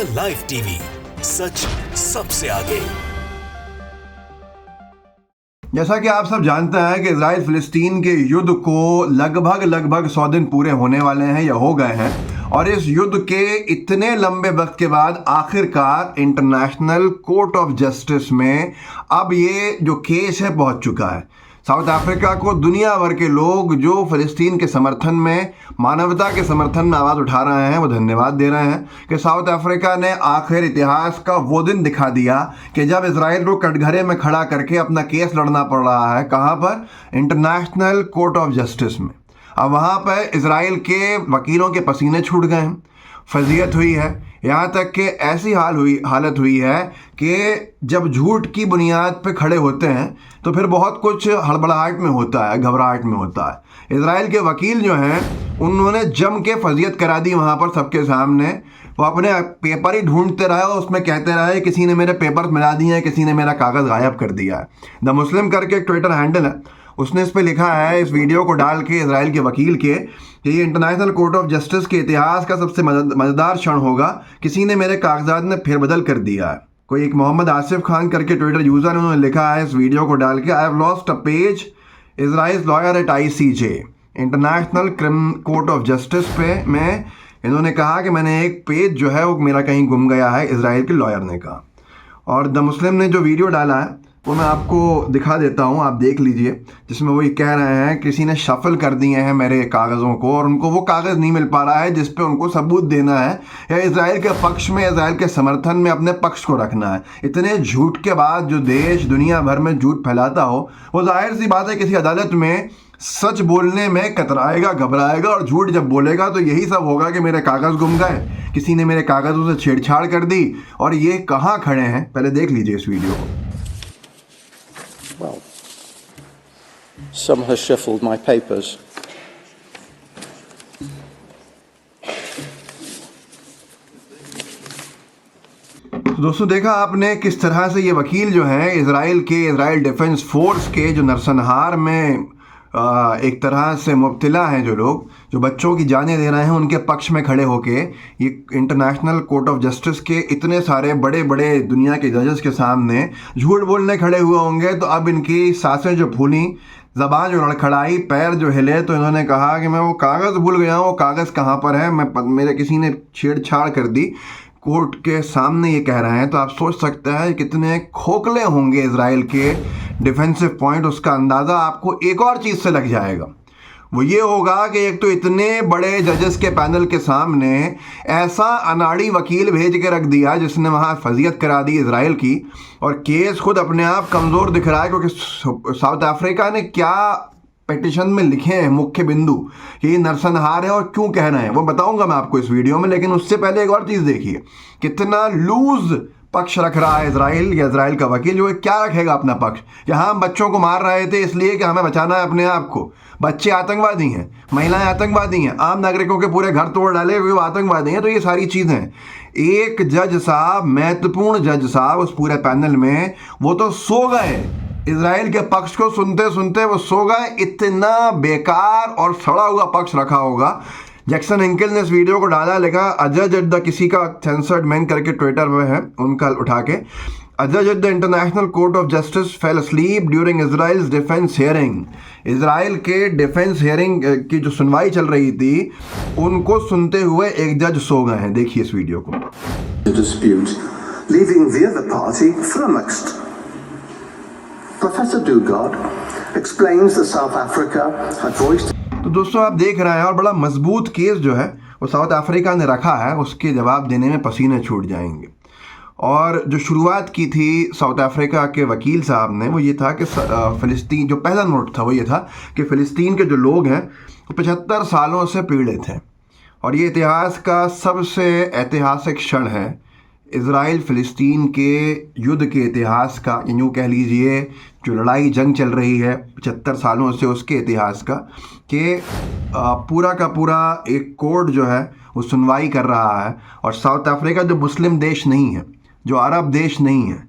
The live TV, सच सबसे आगे। जैसा कि आप सब जानते हैं कि इजराइल फिलिस्तीन के युद्ध को लगभग 100 दिन पूरे होने वाले हैं या हो गए हैं, और इस युद्ध के इतने लंबे वक्त के बाद आखिरकार इंटरनेशनल कोर्ट ऑफ जस्टिस में अब ये जो केस है पहुंच चुका है। साउथ अफ्रीका को दुनिया भर के लोग जो फिलिस्तीन के समर्थन में, मानवता के समर्थन में आवाज़ उठा रहे हैं, वो धन्यवाद दे रहे हैं कि साउथ अफ्रीका ने आखिर इतिहास का वो दिन दिखा दिया कि जब इजराइल को कटघरे में खड़ा करके अपना केस लड़ना पड़ रहा है। कहाँ पर? इंटरनेशनल कोर्ट ऑफ जस्टिस में। अब वहाँ पर इजराइल के वकीलों के पसीने छूट गए हैं, फजीयत हुई है, यहाँ तक कि ऐसी हालत हुई है कि जब झूठ की बुनियाद पे खड़े होते हैं तो फिर बहुत कुछ हड़बड़ाहट में होता है, घबराहट में होता है। इजराइल के वकील जो हैं उन्होंने जम के फजीयत करा दी वहाँ पर सबके सामने। वो अपने पेपर ही ढूंढते रहे और उसमें कहते रहे किसी ने मेरे पेपर मिला दिए हैं, किसी ने मेरा कागज़ गायब कर दिया है। द मुस्लिम करके एक ट्विटर हैंडल है, उसने इस पर लिखा है, इस वीडियो को डाल के इजराइल के वकील के, कि ये इंटरनेशनल कोर्ट ऑफ जस्टिस के इतिहास का सबसे मज़ेदार क्षण होगा, किसी ने मेरे कागजात में फेरबदल कर दिया है। कोई एक मोहम्मद आसिफ खान करके ट्विटर यूज़र, उन्होंने लिखा है इस वीडियो को डाल के, I have lost a page, Israel lawyer eight ICJ, international court of justice पे में इन्होंने कहा कि मैंने एक पेज जो है वो मेरा कहीं गुम गया है, इजराइल के लॉयर ने कहा। और द मुस्लिम ने जो वीडियो डाला है वो मैं आपको दिखा देता हूँ, आप देख लीजिए, जिसमें वो ये कह रहे हैं किसी ने शफल कर दिए हैं मेरे कागज़ों को और उनको वो कागज़ नहीं मिल पा रहा है जिस पे उनको सबूत देना है या इजराइल के पक्ष में, इजराइल के समर्थन में अपने पक्ष को रखना है। इतने झूठ के बाद जो देश दुनिया भर में झूठ फैलाता हो, वो जाहिर सी बात है किसी अदालत में सच बोलने में कतराएगा, घबराएगा, और झूठ जब बोलेगा तो यही सब होगा कि मेरे कागज़ गुम गए, किसी ने मेरे कागज़ों से छेड़छाड़ कर दी। और ये कहाँ खड़े हैं, पहले देख लीजिए इस वीडियो को। Well, some has shuffled my papers. तो दोस्तों देखा आपने किस तरह से ये वकील जो हैं इजराइल डिफेंस फोर्स के, जो नरसंहार में एक तरह से मुब्तला हैं, जो लोग जो बच्चों की जानें दे रहे हैं, उनके पक्ष में खड़े होके ये इंटरनेशनल कोर्ट ऑफ जस्टिस के इतने सारे बड़े बड़े दुनिया के जजेस के सामने झूठ बोलने खड़े हुए होंगे। तो अब इनकी सांसें जो फूली, ज़बान जो लड़खड़ाई, पैर जो हिले, तो इन्होंने कहा कि मैं वो कागज़ भूल गया हूँ, वो कागज़ कहाँ पर है, मेरे किसी ने छेड़छाड़ कर दी। कोर्ट के सामने ये कह रहे हैं, तो आप सोच सकते हैं कितने खोखले होंगे इजराइल के डिफेंसिव पॉइंट। उसका अंदाज़ा आपको एक और चीज़ से लग जाएगा, वो ये होगा कि एक तो इतने बड़े जजेस के पैनल के सामने ऐसा अनाड़ी वकील भेज के रख दिया जिसने वहाँ फजीयत करा दी इजराइल की, और केस खुद अपने आप कमज़ोर दिख रहा है, क्योंकि साउथ अफ्रीका ने क्या पिटिशन में लिखे हैं मुख्य बिंदु कि ये नरसंहार है और क्यों कह रहे हैं, वो बताऊंगा मैं आपको इस वीडियो में। लेकिन उससे पहले एक और चीज़ देखिए, कितना लूज पक्ष रख रहा है इजराइल या इजराइल का वकील। जो क्या रखेगा अपना पक्ष? यहाँ हम बच्चों को मार रहे थे इसलिए कि हमें बचाना है अपने आप को, बच्चे आतंकवादी हैं, महिलाएं आतंकवादी हैं, आम नागरिकों के पूरे घर तोड़ डाले हुए आतंकवादी हैं। तो ये सारी चीज़ें, एक जज साहब, महत्वपूर्ण जज साहब उस पूरे पैनल में, वो तो सो गए, इजराइल के पक्ष को सुनते सुनते वो सो गए। इतना बेकार और सड़ा हुआ पक्ष रखा होगा। जैक्सन हिंकल ने इस वीडियो को डाला, लिखा अ जज एट द, किसी का सेंसर्ड मैन करके ट्विटर में है, उनका उठा के, अ जज at the international court of justice fail asleep during Israel's defence hearing. Israel के डिफेंस हियरिंग की जो सुनवाई चल रही थी, उनको सुनते हुए एक जज सो गए हैं। देखिए इस वीडियो को। Dispute, leaving the other party flummoxed. Professor Dugard explains that South Africa had voiced. तो दोस्तों आप देख रहे हैं, और बड़ा मजबूत केस जो है वो साउथ अफ्रीका ने रखा है, उसके जवाब देने में पसीने छूट जाएंगे। और जो शुरुआत की थी साउथ अफ्रीका के वकील साहब ने, वो ये था कि फ़िलिस्तीन, जो पहला नोट था वो ये था कि फ़िलिस्तीन के जो लोग हैं वो 75 सालों से पीड़ित हैं, और ये इतिहास का सबसे ऐतिहासिक क्षण है इजराइल फ़िलिस्तीन के युद्ध के इतिहास का, यूँ कह लीजिए जो लड़ाई जंग चल रही है 75 सालों से, उसके इतिहास का, कि पूरा का पूरा एक कोर्ट जो है वो सुनवाई कर रहा है। और साउथ अफ्रीका जो मुस्लिम देश नहीं है, जो अरब देश नहीं है,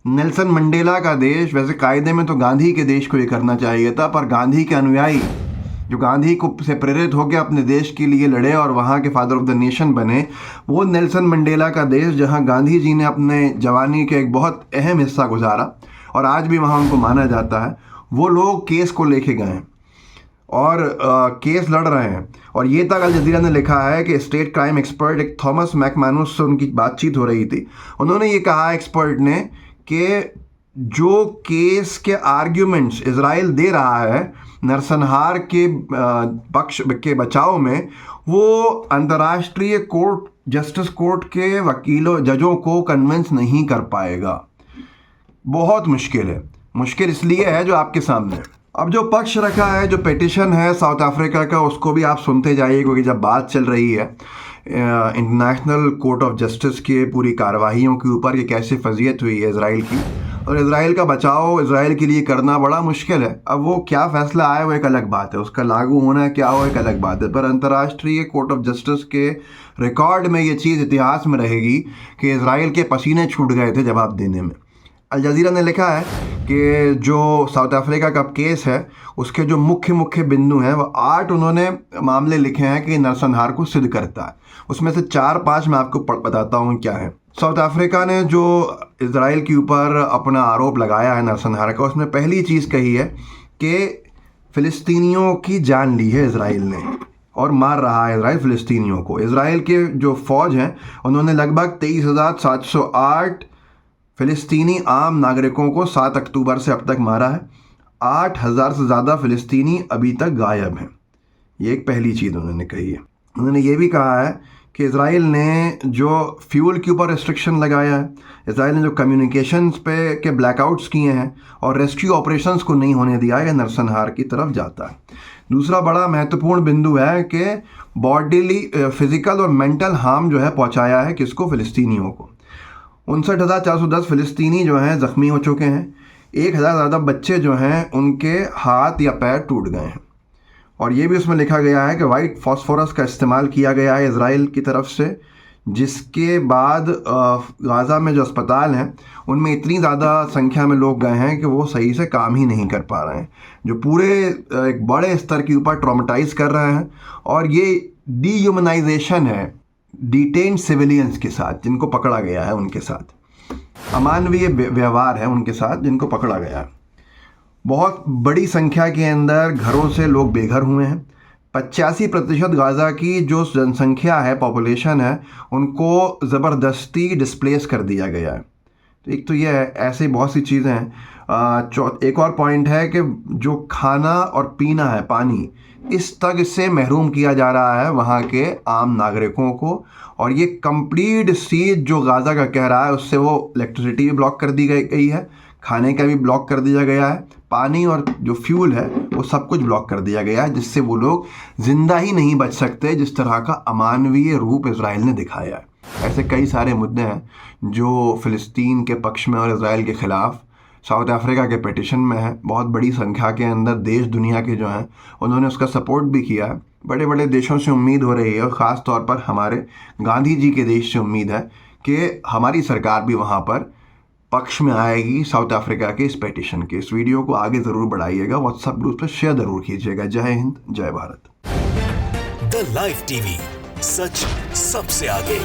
नेल्सन मंडेला का देश, वैसे कायदे में तो गांधी के देश को ये करना चाहिए था, पर गांधी के अनुयायी जो गांधी को से प्रेरित होकर अपने देश के लिए लड़े और वहाँ के फादर ऑफ द नेशन बने, वो नेल्सन मंडेला का देश जहाँ गांधी जी ने अपने जवानी के एक बहुत अहम हिस्सा गुजारा और आज भी वहाँ उनको माना जाता है, वो लोग केस को लेके गए हैं और केस लड़ रहे हैं। और ये तक अल जज़ीरा ने लिखा है कि स्टेट क्राइम एक्सपर्ट एक थॉमस मैकमानुस से उनकी बातचीत हो रही थी। उन्होंने ये कहा एक्सपर्ट ने कि जो केस के आर्ग्यूमेंट्स इजराइल दे रहा है नरसंहार के पक्ष के बचाव में, वो अंतर्राष्ट्रीय कोर्ट जस्टिस कोर्ट के वकीलों जजों को कन्विंस नहीं कर पाएगा। बहुत मुश्किल है। मुश्किल इसलिए है जो आपके सामने है। अब जो पक्ष रखा है, जो पिटिशन है साउथ अफ्रीका का, उसको भी आप सुनते जाइए, क्योंकि जब बात चल रही है इंटरनेशनल कोर्ट ऑफ जस्टिस के पूरी कार्रवाइयों के ऊपर कि कैसे फजीयत हुई है इजराइल की, और इजराइल का बचाव इजराइल के लिए करना बड़ा मुश्किल है। अब वो क्या फैसला आए वो एक अलग बात है, उसका लागू होना क्या हो एक अलग बात है, पर अंतर्राष्ट्रीय कोर्ट ऑफ जस्टिस के रिकॉर्ड में ये चीज़ इतिहास में रहेगी कि इजराइल के पसीने छूट गए थे जवाब देने में। अल जज़ीरा ने लिखा है कि जो साउथ अफ्रीका का केस है उसके जो मुख्य बिंदु हैं वो 8 उन्होंने मामले लिखे हैं कि नरसंहार को सिद्ध करता है। उसमें से 4-5 मैं आपको बताता हूँ क्या है। साउथ अफ्रीका ने जो इजराइल के ऊपर अपना आरोप लगाया है नरसंहार का, उसमें पहली चीज़ कही है कि फ़िलिस्तीनियों की जान ली है इजराइल ने और मार रहा है इजराइल फ़िलिस्तीनियों को। इजराइल के जो फ़ौज हैं उन्होंने लगभग 23,708 फ़िलिस्तीनी आम नागरिकों को 7 अक्टूबर से अब तक मारा है। 8,000 से ज़्यादा फ़िलिस्तीनी अभी तक गायब हैं। ये एक पहली चीज़ उन्होंने कही है। उन्होंने ये भी कहा है कि इजराइल ने जो फ्यूल के ऊपर रिस्ट्रिक्शन लगाया है, इजराइल ने जो कम्युनिकेशंस पे के ब्लैकआउट्स किए हैं और रेस्क्यू ऑपरेशंस को नहीं होने दिया है, यह नरसंहार की तरफ जाता है। दूसरा बड़ा महत्वपूर्ण बिंदु है कि बॉडीली फिज़िकल और मेंटल हार्म जो है पहुँचाया है किसको, फ़िलिस्तीनियों को। 59,410 फ़िलिस्तीनी जो हैं ज़ख्मी हो चुके हैं। 1,000 ज़्यादा बच्चे जो हैं उनके हाथ या पैर टूट गए हैं। और ये भी उसमें लिखा गया है कि वाइट फॉस्फोरस का इस्तेमाल किया गया है इजराइल की तरफ से, जिसके बाद गाज़ा में जो अस्पताल हैं उनमें इतनी ज़्यादा संख्या में लोग गए हैं कि वो सही से काम ही नहीं कर पा रहे हैं, जो पूरे एक बड़े स्तर के ऊपर ट्रॉमेटाइज़ कर रहे हैं। और ये डीह्यूमनाइजेशन है डिटेन्ड सिविलियंस के साथ, जिनको पकड़ा गया है उनके साथ, अमानवीय व्यवहार है उनके साथ जिनको पकड़ा गया है। बहुत बड़ी संख्या के अंदर घरों से लोग बेघर हुए हैं। 85% गाज़ा की जो जनसंख्या है, पॉपुलेशन है, उनको ज़बरदस्ती डिस्प्लेस कर दिया गया है। तो एक तो ये है, ऐसे बहुत सी चीज़ें हैं। एक और पॉइंट है कि जो खाना और पीना है, पानी, इस तक इससे महरूम किया जा रहा है वहाँ के आम नागरिकों को। और ये कंप्लीट सीज जो गाज़ा का कह रहा है, उससे वो इलेक्ट्रिसिटी भी ब्लॉक कर दी गई है, खाने का भी ब्लॉक कर दिया गया है, पानी और जो फ्यूल है वो सब कुछ ब्लॉक कर दिया गया है, जिससे वो लोग ज़िंदा ही नहीं बच सकते, जिस तरह का अमानवीय रूप इजराइल ने दिखाया है। ऐसे कई सारे मुद्दे हैं जो फ़िलिस्तीन के पक्ष में और इजराइल के ख़िलाफ़ साउथ अफ्रीका के पिटिशन में है। बहुत बड़ी संख्या के अंदर देश दुनिया के जो हैं उन्होंने उसका सपोर्ट भी किया है। बड़े बड़े देशों से उम्मीद हो रही है, और ख़ास तौर पर हमारे गांधी जी के देश से उम्मीद है कि हमारी सरकार भी वहाँ पर पक्ष में आएगी साउथ अफ्रीका के इस पिटिशन के। इस वीडियो को आगे ज़रूर बढ़ाइएगा, व्हाट्सएप ग्रुप पर शेयर ज़रूर कीजिएगा। जय हिंद, जय भारत। द लाइव टीवी, सच सबसे आगे।